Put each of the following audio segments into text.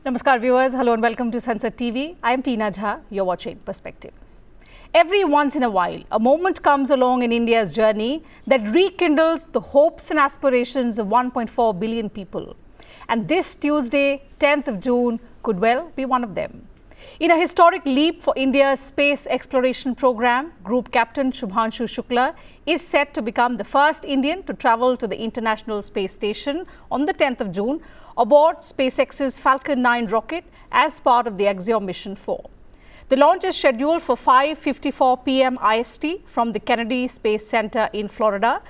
Namaskar viewers, hello and welcome to Sansad TV. I am Tina Jha, you're watching Perspective. Every once in a while, a moment comes along in India's journey that rekindles the hopes and aspirations of 1.4 billion people. And this Tuesday, 10th of June, could well be one of them. In a historic leap for India's space exploration program, Group Captain Shubhanshu Shukla is set to become the first Indian to travel to the International Space Station on the 10th of June aboard SpaceX's Falcon 9 rocket as part of the Axiom Mission-4. The launch is scheduled for 5:54 p.m. IST from the Kennedy Space Center in Florida,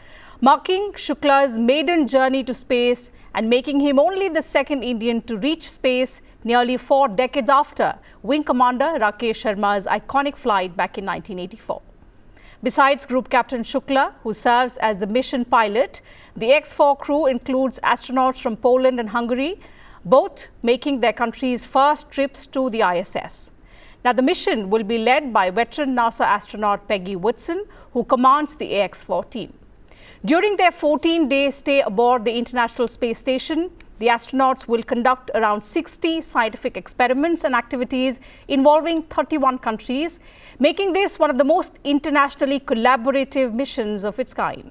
marking Shukla's maiden journey to space and making him only the second Indian to reach space nearly 4 decades after Wing Commander Rakesh Sharma's iconic flight back in 1984. Besides Group Captain Shukla, who serves as the mission pilot, the X-4 crew includes astronauts from Poland and Hungary, both making their country's first trips to the ISS. Now, the mission will be led by veteran NASA astronaut Peggy Whitson, who commands the AX-4 team. During their 14-day stay aboard the International Space Station, the astronauts will conduct around 60 scientific experiments and activities involving 31 countries, making this one of the most internationally collaborative missions of its kind.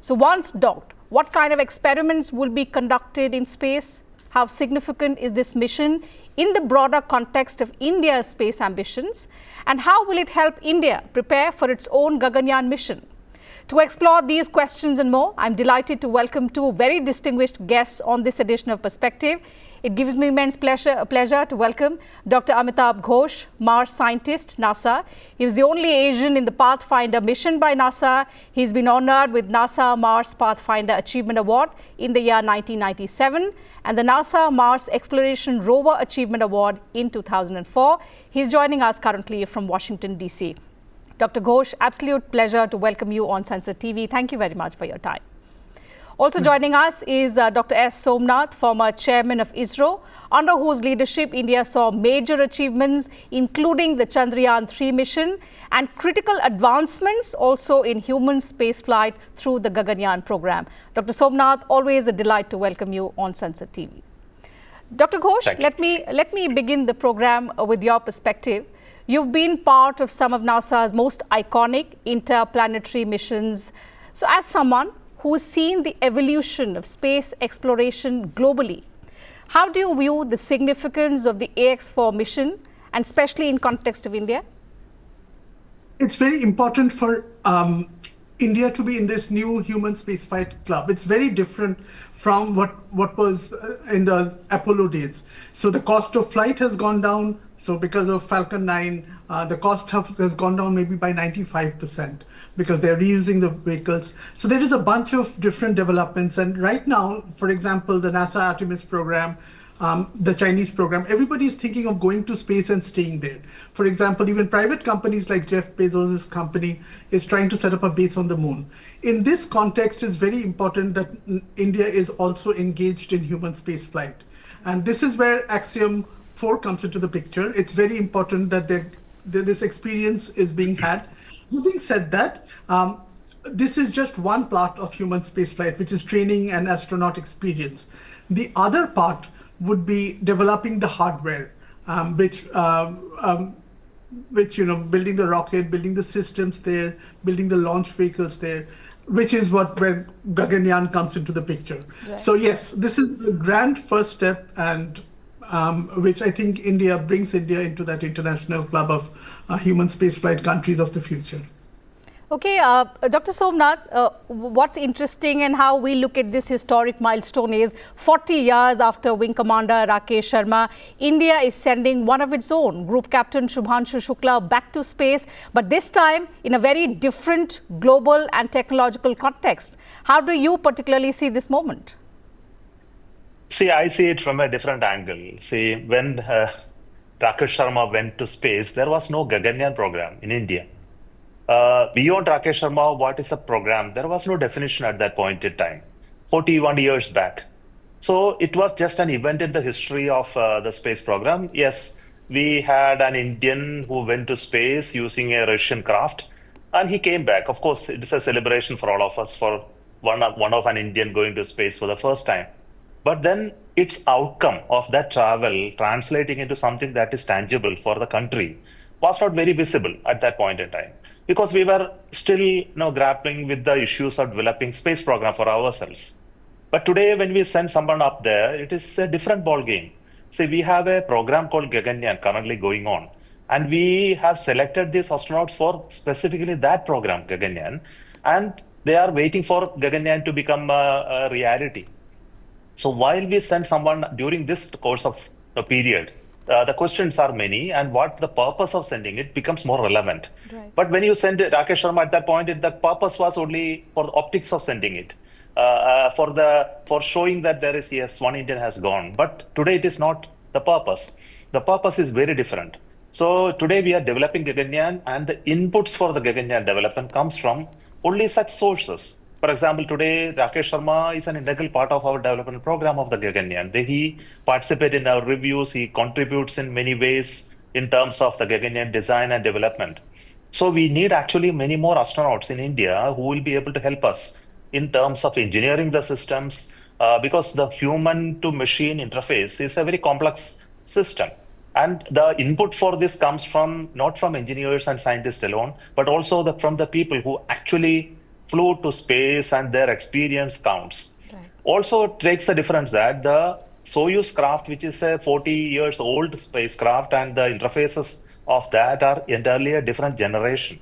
So once docked, what kind of experiments will be conducted in space? How significant is this mission in the broader context of India's space ambitions? And how will it help India prepare for its own Gaganyaan mission? To explore these questions and more, I'm delighted to welcome two very distinguished guests on this edition of Perspective. It gives me immense pleasure to welcome Dr. Amitabh Ghosh, Mars scientist, NASA. He was the only Asian in the Pathfinder mission by NASA. He's been honored with NASA Mars Pathfinder Achievement Award in the year 1997 and the NASA Mars Exploration Rover Achievement Award in 2004. He's joining us currently from Washington, D.C. Dr. Ghosh, absolute pleasure to welcome you on Sansad TV. Thank you very much for your time. Also joining us is Dr. S. Somnath, former chairman of ISRO, under whose leadership India saw major achievements, including the Chandrayaan-3 mission and critical advancements also in human spaceflight through the Gaganyaan program. Dr. Somnath, always a delight to welcome you on Sansad TV. Dr. Ghosh, let me begin the program with your perspective. You've been part of some of NASA's most iconic interplanetary missions. So as someone who has seen the evolution of space exploration globally, how do you view the significance of the AX-4 mission, and especially in context of India? It's very important for India to be in this new human spaceflight club. It's very different from what was in the Apollo days. So the cost of flight has gone down. So because of Falcon 9, the cost has gone down maybe by 95% because they're reusing the vehicles. So there is a bunch of different developments. And right now, for example, the NASA Artemis program, the Chinese program, everybody is thinking of going to space and staying there. For example, even private companies like Jeff Bezos' company is trying to set up a base on the moon. In this context, it's very important that India is also engaged in human spaceflight. And this is where Axiom 4 comes into the picture. It's very important that this experience is being had. Having said that, this is just one part of human spaceflight, which is training and astronaut experience. The other part would be developing the hardware, which building the rocket, building the systems there, building the launch vehicles there, which is where Gaganyaan comes into the picture. Right. So yes, this is the grand first step, and which I think brings India into that international club of human spaceflight countries of the future. Okay, Dr. Somnath, what's interesting and how we look at this historic milestone is 40 years after Wing Commander Rakesh Sharma, India is sending one of its own, Group Captain Shubhanshu Shukla, back to space, but this time in a very different global and technological context. How do you particularly see this moment? See, I see it from a different angle. See, when Rakesh Sharma went to space, there was no Gaganyaan program in India. Beyond Rakesh Sharma, what is a program? There was no definition at that point in time, 41 years back. So it was just an event in the history of the space program. Yes, we had an Indian who went to space using a Russian craft, and he came back. Of course, it is a celebration for all of us for one of an Indian going to space for the first time. But then its outcome of that travel translating into something that is tangible for the country was not very visible at that point in time, because we were still grappling with the issues of developing space program for ourselves. But today, when we send someone up there, it is a different ball game. See, we have a program called Gaganyaan currently going on, and we have selected these astronauts for specifically that program, Gaganyaan, and they are waiting for Gaganyaan to become a reality. So while we send someone during this course of the period, the questions are many, and what the purpose of sending it becomes more relevant. Right. But when you send Rakesh Sharma at that point, the purpose was only for the optics of sending it, for showing that there is, yes, one Indian has gone. But today it is not the purpose. The purpose is very different. So today we are developing Gaganyaan, and the inputs for the Gaganyaan development comes from only such sources. For example, today Rakesh Sharma is an integral part of our development program of the Gaganyaan. He participates in our reviews, he contributes in many ways in terms of the Gaganyaan design and development. So we need actually many more astronauts in India who will be able to help us in terms of engineering the systems, because the human to machine interface is a very complex system. And the input for this comes from not from engineers and scientists alone, but also from the people who actually flew to space, and their experience counts. Right. Also, it makes the difference that the Soyuz craft, which is a 40 years old spacecraft, and the interfaces of that are entirely a different generation.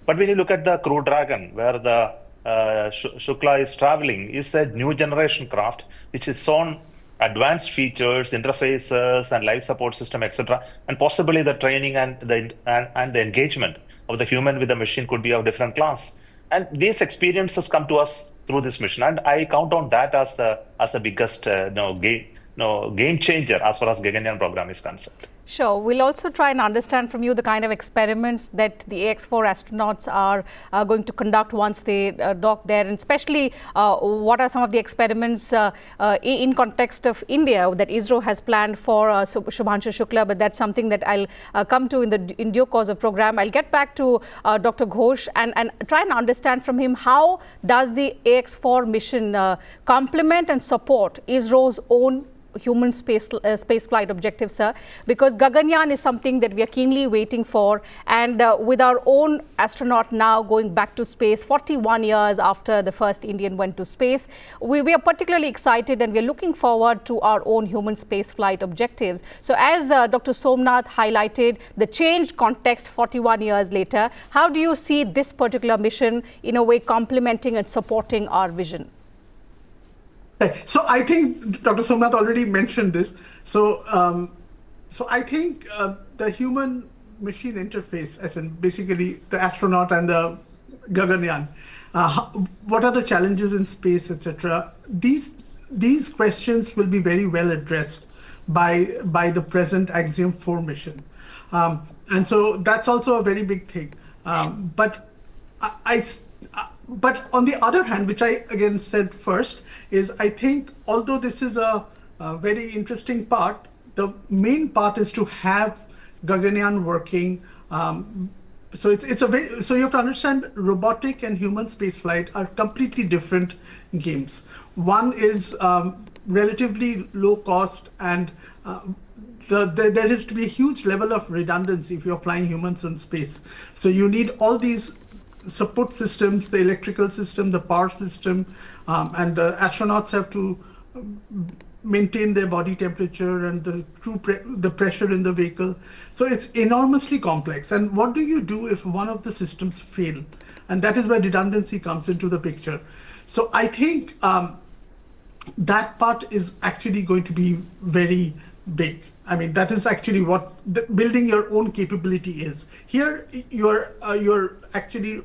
But when you look at the Crew Dragon, where the Shukla is traveling, is a new generation craft, which is shown advanced features, interfaces, and life support system, etc. And possibly the training and the engagement of the human with the machine could be of different class. And these experiences come to us through this mission, and I count on that as the biggest game changer as far as Gaganyaan program is concerned. Sure. We'll also try and understand from you the kind of experiments that the AX4 astronauts are going to conduct once they dock there, and especially what are some of the experiments in context of India that ISRO has planned for Shubhanshu Shukla, but that's something that I'll come to in due course of program. I'll get back to Dr. Ghosh and try and understand from him how does the AX4 mission complement and support ISRO's own human space flight objectives, sir, because Gaganyaan is something that we are keenly waiting for, and with our own astronaut now going back to space 41 years after the first Indian went to space, we are particularly excited, and we are looking forward to our own human space flight objectives. So as Dr. Somnath highlighted, the changed context 41 years later, how do you see this particular mission in a way complementing and supporting our vision? So I think Dr. Somnath already mentioned this. So I think the human-machine interface, as in basically the astronaut and the Gaganyaan, what are the challenges in space, etc. These questions will be very well addressed by the present Axiom 4 mission, and so that's also a very big thing. But on the other hand, which I again said first, is I think although this is a very interesting part, the main part is to have Gaganyaan working. So so you have to understand robotic and human spaceflight are completely different games. One is relatively low cost, and there is to be a huge level of redundancy if you're flying humans in space. So you need all these support systems, the electrical system, the power system, and the astronauts have to maintain their body temperature and the pressure in the vehicle. So it's enormously complex. And what do you do if one of the systems fail? And that is where redundancy comes into the picture. So I think that part is actually going to be very big. I mean, that is actually what building your own capability is. Here, you're actually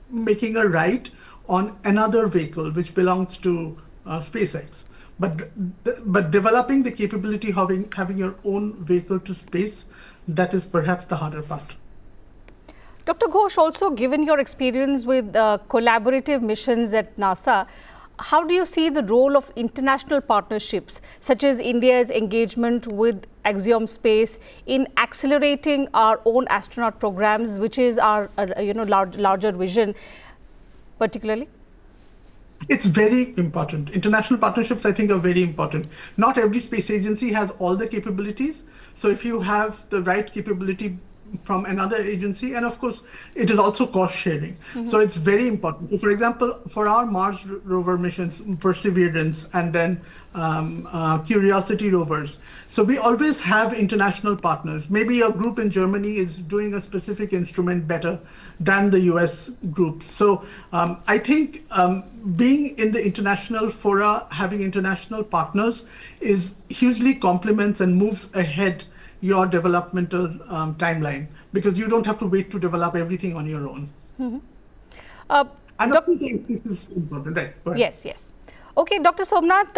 making a ride on another vehicle which belongs to SpaceX. But developing the capability of having your own vehicle to space, that is perhaps the harder part. Dr. Ghosh, also given your experience with collaborative missions at NASA, how do you see the role of international partnerships, such as India's engagement with Axiom Space, in accelerating our own astronaut programs, which is our larger vision, particularly? It's very important. International partnerships, I think, are very important. Not every space agency has all the capabilities. So if you have the right capability from another agency, and of course, it is also cost sharing. So it's very important. So for example, for our Mars rover missions, Perseverance, and then Curiosity rovers. So we always have international partners. Maybe a group in Germany is doing a specific instrument better than the US group. So I think being in the international fora, having international partners is hugely complements and moves ahead your developmental timeline, because you don't have to wait to develop everything on your own. Uh, And of Doc- course, this is important, right? Go ahead. Yes, yes. Okay, Dr. Somnath,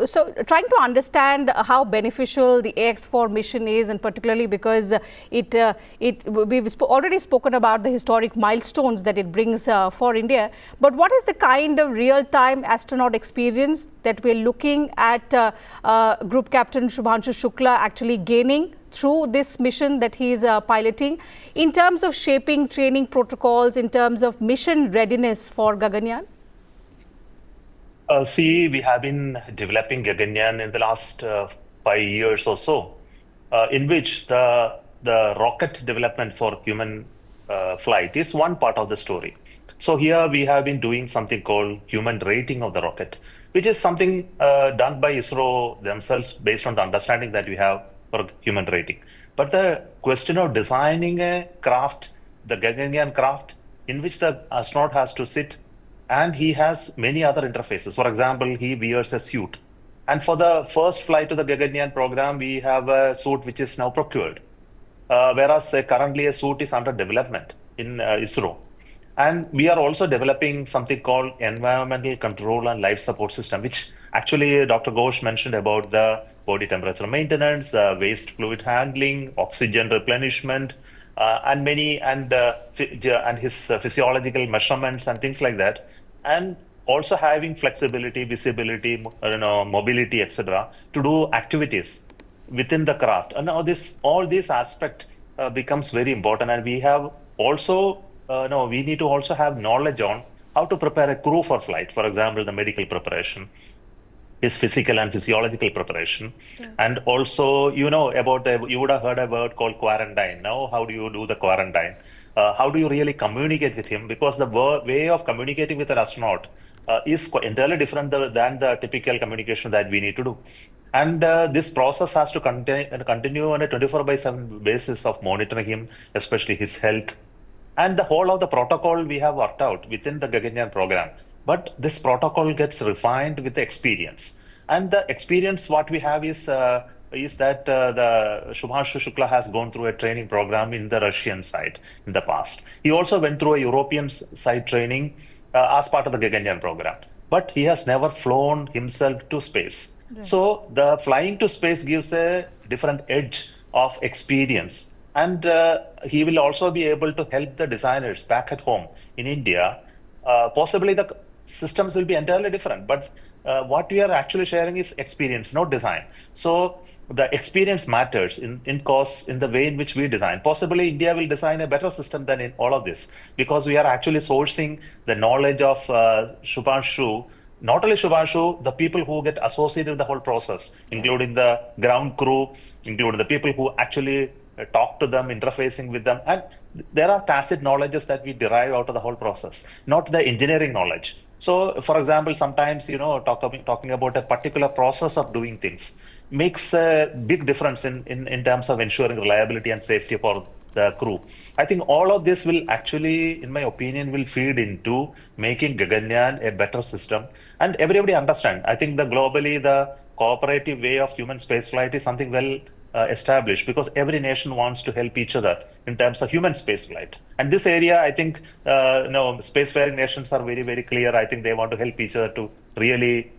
so trying to understand how beneficial the AX4 mission is, and particularly because we've already spoken about the historic milestones that it brings for India. But what is the kind of real-time astronaut experience that we're looking at Group Captain Shubhanshu Shukla actually gaining through this mission that he is piloting, in terms of shaping training protocols, in terms of mission readiness for Gaganyaan? See, we have been developing Gaganyaan in the last 5 years or so, in which the rocket development for human flight is one part of the story. So here we have been doing something called human rating of the rocket, which is something done by ISRO themselves based on the understanding that we have for human rating. But the question of designing a craft, the Gaganyaan craft, in which the astronaut has to sit, and he has many other interfaces. For example, he wears a suit. And for the first flight to the Gaganyaan program, we have a suit which is now procured, whereas currently a suit is under development in ISRO. And we are also developing something called environmental control and life support system, which actually Dr. Ghosh mentioned about the body temperature maintenance, the waste fluid handling, oxygen replenishment, and his physiological measurements and things like that, and also having flexibility, visibility, mobility, etc., to do activities within the craft. And now all these aspect becomes very important, and we have also we need to also have knowledge on how to prepare a crew for flight. For example, the medical preparation, his physical and physiological preparation. Yeah. And also, about you would have heard a word called quarantine. Now, how do you do the quarantine? How do you really communicate with him? Because the way of communicating with an astronaut is entirely different than the typical communication that we need to do. And this process has to continue on a 24/7 basis of monitoring him, especially his health. And the whole of the protocol we have worked out within the Gaganyaan program. But this protocol gets refined with the experience. And the experience what we have is that the Shubhanshu Shukla has gone through a training program in the Russian side in the past. He also went through a European side training as part of the Gaganyaan program. But he has never flown himself to space. Right. So the flying to space gives a different edge of experience. And he will also be able to help the designers back at home in India. Possibly the systems will be entirely different, but what we are actually sharing is experience, not design. So the experience matters in the way in which we design. Possibly India will design a better system than in all of this, because we are actually sourcing the knowledge of Shubhanshu. Not only Shubhanshu, the people who get associated with the whole process, including the ground crew, including the people who actually talk to them, interfacing with them. And there are tacit knowledges that we derive out of the whole process, not the engineering knowledge. So, for example, sometimes, talking about a particular process of doing things makes a big difference in terms of ensuring reliability and safety for the crew. I think all of this will actually, in my opinion, will feed into making Gaganyaan a better system. And everybody understand. I think globally, the cooperative way of human spaceflight is something well established, because every nation wants to help each other in terms of human spaceflight. And this area, I think, spacefaring nations are very, very clear. I think they want to help each other to really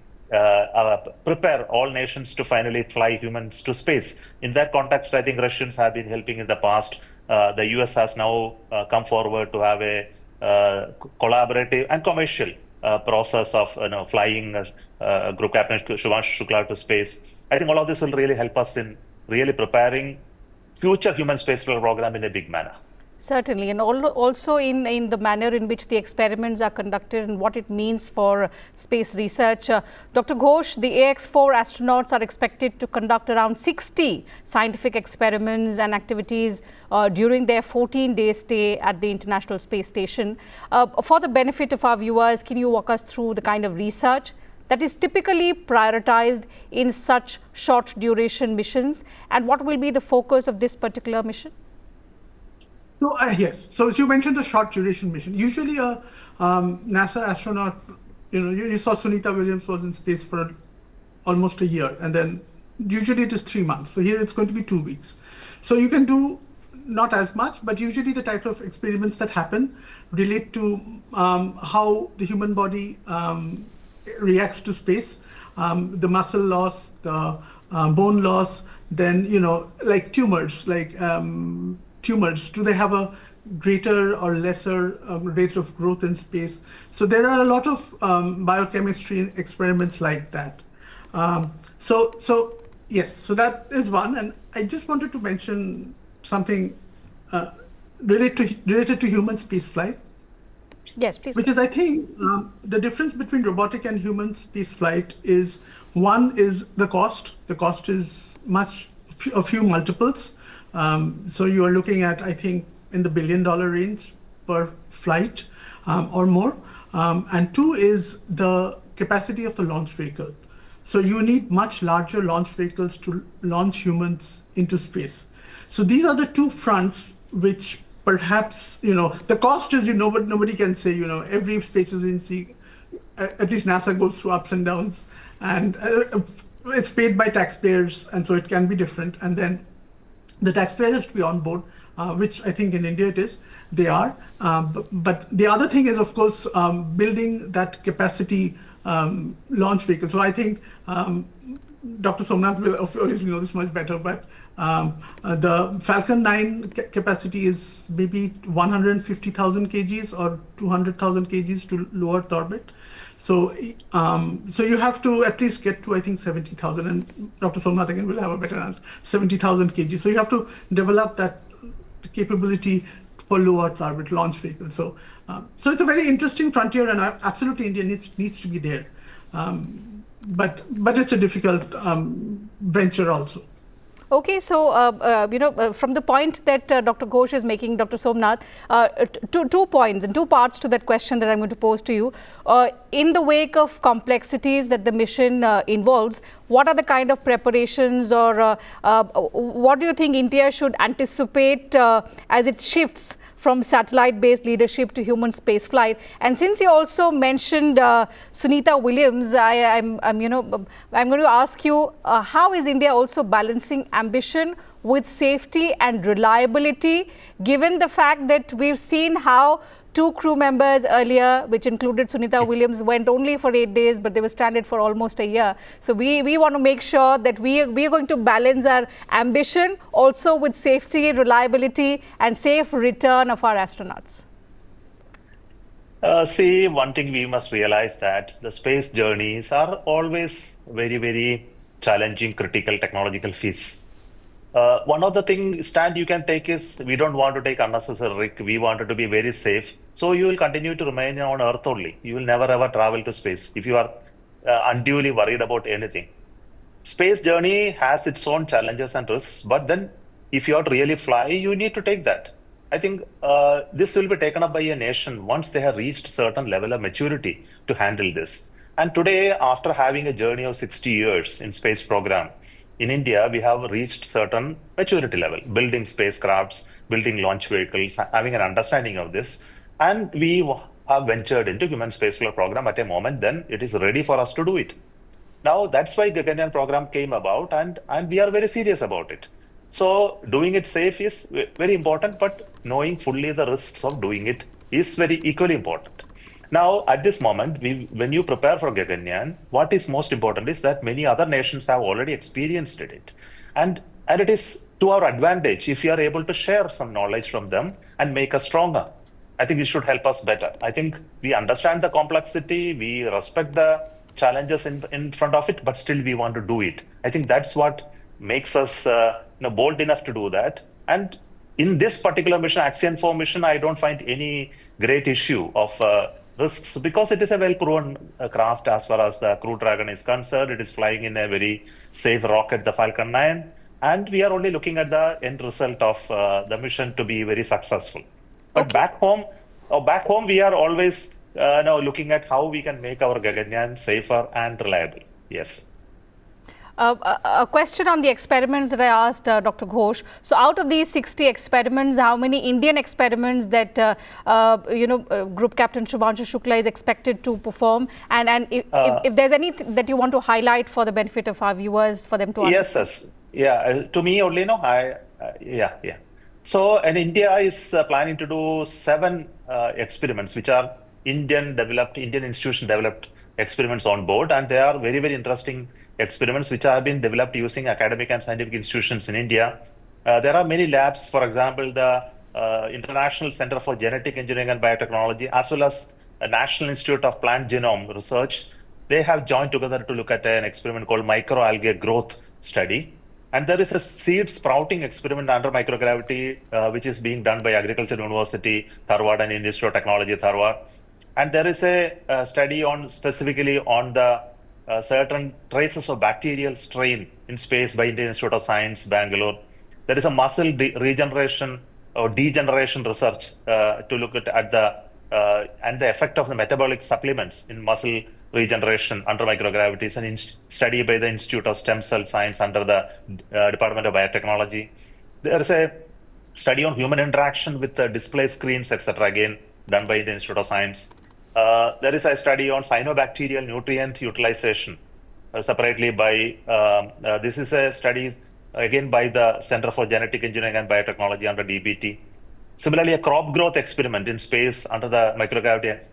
prepare all nations to finally fly humans to space. In that context, I think Russians have been helping in the past. The US has now come forward to have a collaborative and commercial process of flying Group Captain Shubhanshu Shukla to space. I think all of this will really help us in really preparing future human spaceflight program in a big manner. Certainly, and also in the manner in which the experiments are conducted and what it means for space research. Dr. Ghosh, the AX-4 astronauts are expected to conduct around 60 scientific experiments and activities during their 14-day stay at the International Space Station. For the benefit of our viewers, can you walk us through the kind of research that is typically prioritized in such short duration missions, and what will be the focus of this particular mission? So, yes. So as you mentioned, the short duration mission. Usually a NASA astronaut, you saw Sunita Williams was in space for almost a year, and then usually it is 3 months. So here it's going to be 2 weeks. So you can do not as much, but usually the type of experiments that happen relate to how the human body reacts to space, the muscle loss, the bone loss, then, like tumors, tumors, do they have a greater or lesser rate of growth in space? So there are a lot of biochemistry experiments like that. So yes, so that is one. And I just wanted to mention something related to human spaceflight. Yes, please. Which is, I think, the difference between robotic and human spaceflight is, one is the cost. The cost is a few multiples. So you are looking at, I think, in the $1 billion range per flight or more. And two is the capacity of the launch vehicle. So you need much larger launch vehicles to launch humans into space. So these are the two fronts which perhaps, the cost is, but nobody can say, every space agency, at least NASA, goes through ups and downs, and it's paid by taxpayers, and so it can be different. And then the taxpayer has to be on board, which I think in India they are. But the other thing is, of course, building that capacity launch vehicle. So I think Dr. Somnath will obviously know this much better, but the Falcon 9 capacity is maybe 150,000 kgs or 200,000 kgs to low Earth orbit. So you have to at least get to, I think, 70,000, and Dr. Somnath again will have a better answer, 70,000 kg. So you have to develop that capability for low Earth orbit launch vehicle. So it's a very interesting frontier, and absolutely India needs to be there. But it's a difficult venture also. Okay, so from the point that Dr. Ghosh is making, Dr. Somnath, two points and two parts to that question that I'm going to pose to you. In the wake of complexities that the mission involves, what are the kind of preparations, or what do you think India should anticipate as it shifts from satellite-based leadership to human spaceflight? And since you also mentioned Sunita Williams, I'm going to ask you, how is India also balancing ambition with safety and reliability, given the fact that we've seen how two crew members earlier, which included Sunita Williams, went only for 8 days, but they were stranded for almost a year. So we want to make sure that we are going to balance our ambition also with safety, reliability, and safe return of our astronauts. See, one thing we must realize that the space journeys are always very, very challenging, critical technological feats. One of the things stand you can take is, we don't want to take unnecessary risk. We want it to be very safe. So you will continue to remain on Earth only. You will never ever travel to space if you are unduly worried about anything. Space journey has its own challenges and risks, but then if you are to really fly, you need to take that. I think this will be taken up by a nation once they have reached certain level of maturity to handle this. And today, after having a journey of 60 years in space program, in India, we have reached certain maturity level, building spacecrafts, building launch vehicles, having an understanding of this. And we have ventured into human spaceflight program at a moment, then it is ready for us to do it. Now, that's why Gaganyaan program came about, and we are very serious about it. So doing it safe is very important, but knowing fully the risks of doing it is very equally important. Now, at this moment, when you prepare for Gaganyaan, what is most important is that many other nations have already experienced it. And it is to our advantage if you are able to share some knowledge from them and make us stronger. I think it should help us better. I think we understand the complexity, we respect the challenges in front of it, but still we want to do it. I think that's what makes us bold enough to do that. And in this particular mission, Axiom 4 mission, I don't find any great issue of risks because it is a well-proven craft as far as the Crew Dragon is concerned. It is flying in a very safe rocket, the Falcon 9, and we are only looking at the end result of the mission to be very successful. But back home, we are always now looking at how we can make our Gaganyaan safer and reliable. Yes. A question on the experiments that I asked Dr. Ghosh. So out of these 60 experiments, how many Indian experiments that Group Captain Shubhanshu Shukla is expected to perform? And if there's anything that you want to highlight for the benefit of our viewers, for them to understand. Yes. Yeah, to me only, no, yeah. So, and India is planning to do 7 experiments, which are Indian institution developed experiments on board, and they are very, very interesting experiments which have been developed using academic and scientific institutions in India. There are many labs, for example, the International Center for Genetic Engineering and Biotechnology, as well as a National Institute of Plant Genome Research. They have joined together to look at an experiment called microalgae growth study. And there is a seed sprouting experiment under microgravity, which is being done by Agriculture University, Dharwad, and Institute of Technology, Dharwad. And there is a study specifically on the certain traces of bacterial strain in space by Indian Institute of Science, Bangalore. There is a muscle regeneration or degeneration research to look at the and the effect of the metabolic supplements in muscle regeneration under microgravity. Is a study by the Institute of Stem Cell Science under the Department of Biotechnology. There is a study on human interaction with display screens, etc. Again, done by the Institute of Science. There is a study on cyanobacterial nutrient utilization separately by, this is a study again by the Center for Genetic Engineering and Biotechnology under DBT. Similarly, a crop growth experiment in space under the microgravity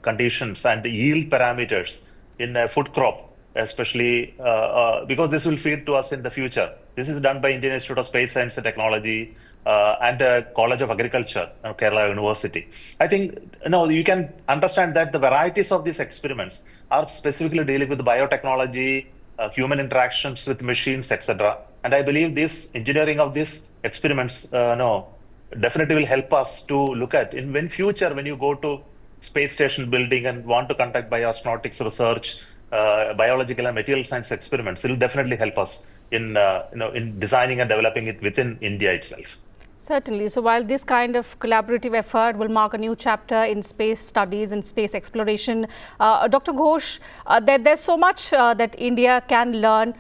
conditions and the yield parameters in a food crop, especially because this will feed to us in the future. This is done by Indian Institute of Space Science and Technology and College of Agriculture, Kerala University. I think you can understand that the varieties of these experiments are specifically dealing with biotechnology, human interactions with machines, etc. And I believe this engineering of these experiments, definitely will help us to look at in future when you go to space station building and want to conduct bioastronautics research, biological and material science experiments. It will definitely help us in designing and developing it within India itself. Certainly. So while this kind of collaborative effort will mark a new chapter in space studies and space exploration, Dr. Ghosh, there's so much that India can learn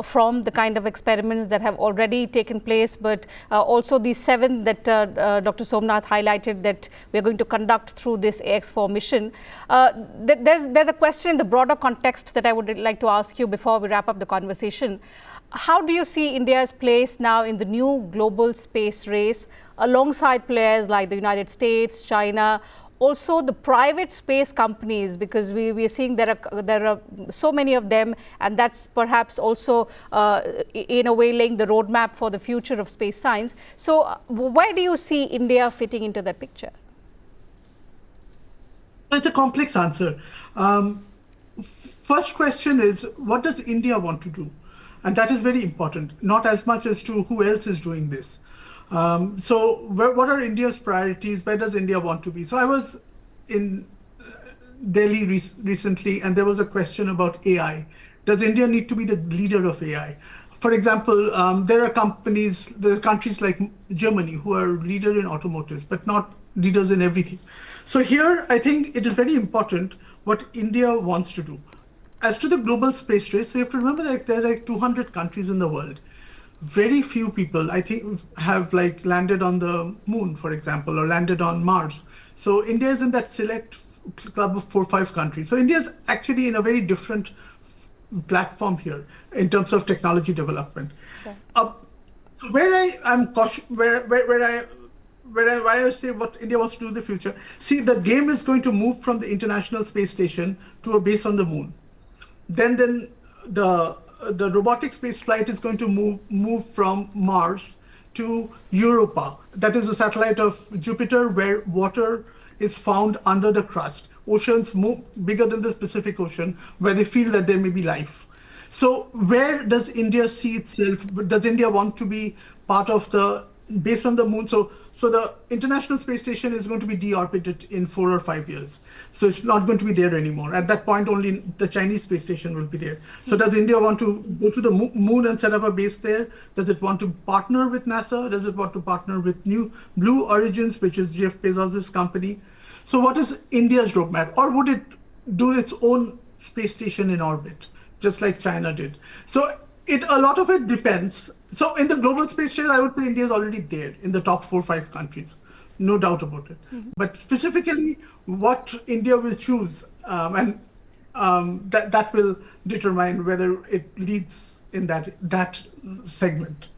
from the kind of experiments that have already taken place, but also these 7 that Dr. Somnath highlighted that we're going to conduct through this AX4 mission. There's a question in the broader context that I would like to ask you before we wrap up the conversation. How do you see India's place now in the new global space race alongside players like the United States, China, also the private space companies, because we are seeing there are so many of them, and that's perhaps also in a way laying the roadmap for the future of space science. So where do you see India fitting into that picture? It's a complex answer. First question is, what does India want to do? And that is very important, not as much as to who else is doing this. So what are India's priorities? Where does India want to be? So I was in Delhi recently, and there was a question about AI. Does India need to be the leader of AI? For example, there are countries like Germany who are leader in automotives, but not leaders in everything. So here, I think it is very important what India wants to do. As to the global space race, we have to remember that there are 200 countries in the world. Very few people, I think, have landed on the moon, for example, or landed on Mars. So India is in that select club of 4 or 5 countries. So India is actually in a very different platform here in terms of technology development. Okay. So where I am cautious, why I say what India wants to do in the future. See, the game is going to move from the International Space Station to a base on the moon. Then the robotic space flight is going to move from Mars to Europa. That is a satellite of Jupiter where water is found under the crust. Oceans bigger than the Pacific Ocean, where they feel that there may be life. So where does India see itself? Does India want to be part of the based on the moon. So the International Space Station is going to be deorbited in 4 or 5 years. So it's not going to be there anymore. At that point, only the Chinese space station will be there. So does India want to go to the moon and set up a base there? Does it want to partner with NASA? Does it want to partner with New Blue Origins, which is Jeff Bezos' company? So what is India's roadmap? Or would it do its own space station in orbit, just like China did? So a lot of it depends. So in the global space race, I would say India is already there in the top 4 or 5 countries, no doubt about it. But specifically, what India will choose, and that will determine whether it leads in that segment.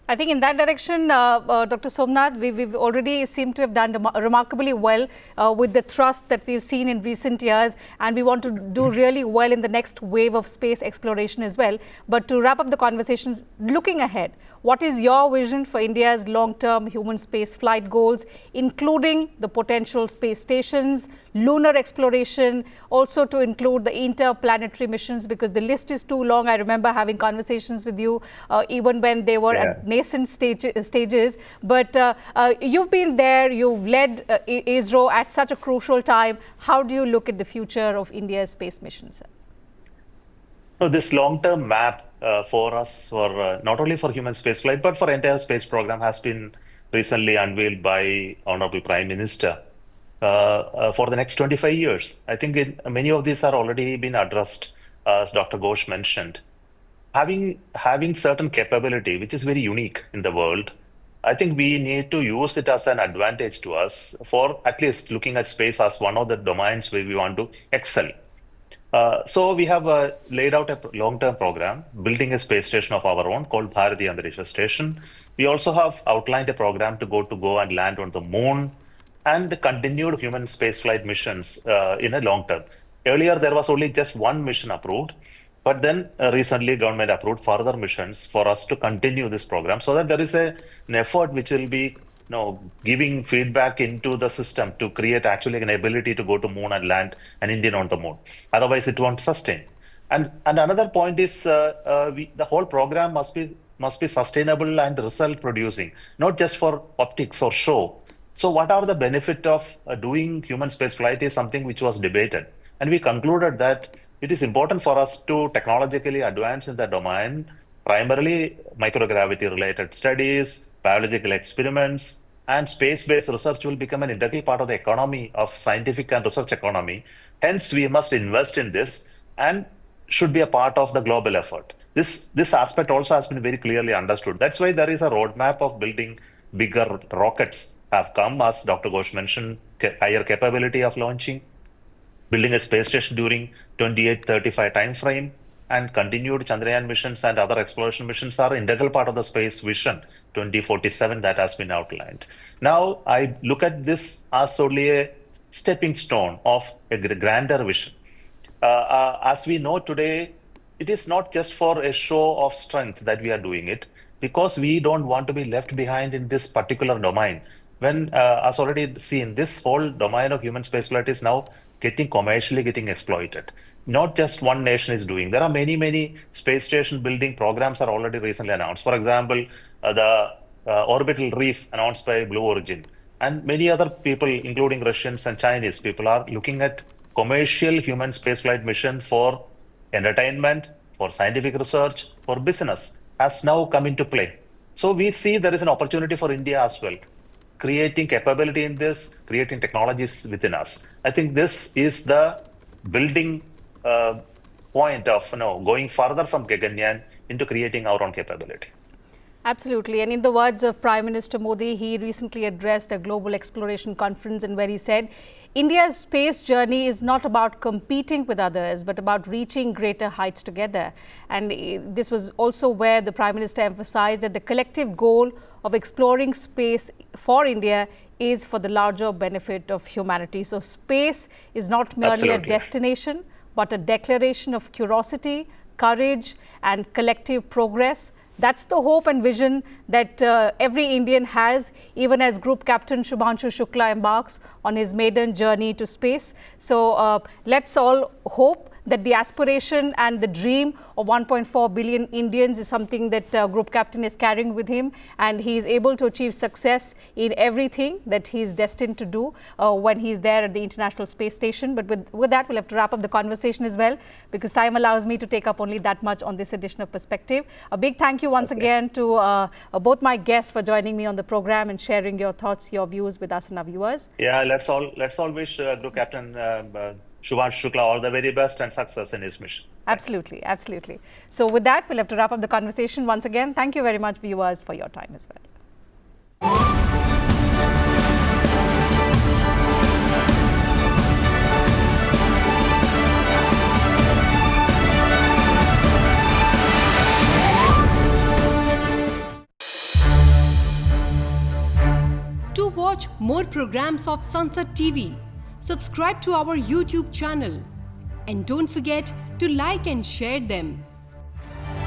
I think in that direction, Dr. Somnath, we've already seemed to have done remarkably well with the thrust that we've seen in recent years, and we want to do really well in the next wave of space exploration as well. But to wrap up the conversations, looking ahead, what is your vision for India's long-term human space flight goals, including the potential space stations, lunar exploration, also to include the interplanetary missions, because the list is too long. I remember having conversations with you even when they were at nascent stages. But you've been there, you've led ISRO at such a crucial time. How do you look at the future of India's space missions? So this long-term map for us, for not only for human spaceflight, but for entire space program has been recently unveiled by Honorable Prime Minister for the next 25 years. I think many of these are already been addressed, as Dr. Ghosh mentioned. Having certain capability, which is very unique in the world, I think we need to use it as an advantage to us for at least looking at space as one of the domains where we want to excel. So we have laid out a long-term program, building a space station of our own called Bharati Antarisha Station. We also have outlined a program to go and land on the moon, and the continued human spaceflight missions in a long term. Earlier, there was only just one mission approved, but then recently government approved further missions for us to continue this program, so that there is an effort which will be giving feedback into the system to create actually an ability to go to moon and land an Indian on the moon. Otherwise, it won't sustain. And another point is the whole program must be sustainable and result producing, not just for optics or show. So what are the benefit of doing human space flight is something which was debated. And we concluded that it is important for us to technologically advance in the domain, primarily microgravity related studies, biological experiments, and space-based research will become an integral part of the economy, of scientific and research economy. Hence, we must invest in this and should be a part of the global effort. This aspect also has been very clearly understood. That's why there is a roadmap of building bigger rockets have come, as Dr. Ghosh mentioned, higher capability of launching, building a space station during 28-35 timeframe, and continued Chandrayaan missions and other exploration missions are an integral part of the space vision 2047 that has been outlined. Now, I look at this as only a stepping stone of a grander vision. As we know today, it is not just for a show of strength that we are doing it, because we don't want to be left behind in this particular domain. When, as already seen, this whole domain of human spaceflight is now commercially getting exploited. Not just one nation is doing. There are many space station building programs are already recently announced. For example, the orbital reef announced by Blue Origin, and many other people, including Russians and Chinese people, are looking at commercial human spaceflight mission for entertainment, for scientific research, for business, has now come into play. So we see there is an opportunity for India as well, creating capability in this, creating technologies within us. I think this is the building point of going further from Gaganyaan into creating our own capability. Absolutely. And in the words of Prime Minister Modi, he recently addressed a global exploration conference, and where he said, India's space journey is not about competing with others, but about reaching greater heights together. And this was also where the Prime Minister emphasized that the collective goal of exploring space for India is for the larger benefit of humanity. So space is not merely a destination, but a declaration of curiosity, courage, and collective progress. That's the hope and vision that every Indian has, even as Group Captain Shubhanshu Shukla embarks on his maiden journey to space. So let's all hope that the aspiration and the dream of 1.4 billion Indians is something that Group Captain is carrying with him, and he is able to achieve success in everything that he is destined to do when he is there at the International Space Station. But with that, we'll have to wrap up the conversation as well, because time allows me to take up only that much on this edition of Perspective. A big thank you once again to both my guests for joining me on the program and sharing your thoughts, your views with us and our viewers. Yeah, let's all wish Group Captain Shubhanshu Shukla all the very best and success in his mission. Absolutely, absolutely. So with that, we'll have to wrap up the conversation once again. Thank you very much, viewers, for your time as well. To watch more programs of Sansad TV, subscribe to our YouTube channel and don't forget to like and share them.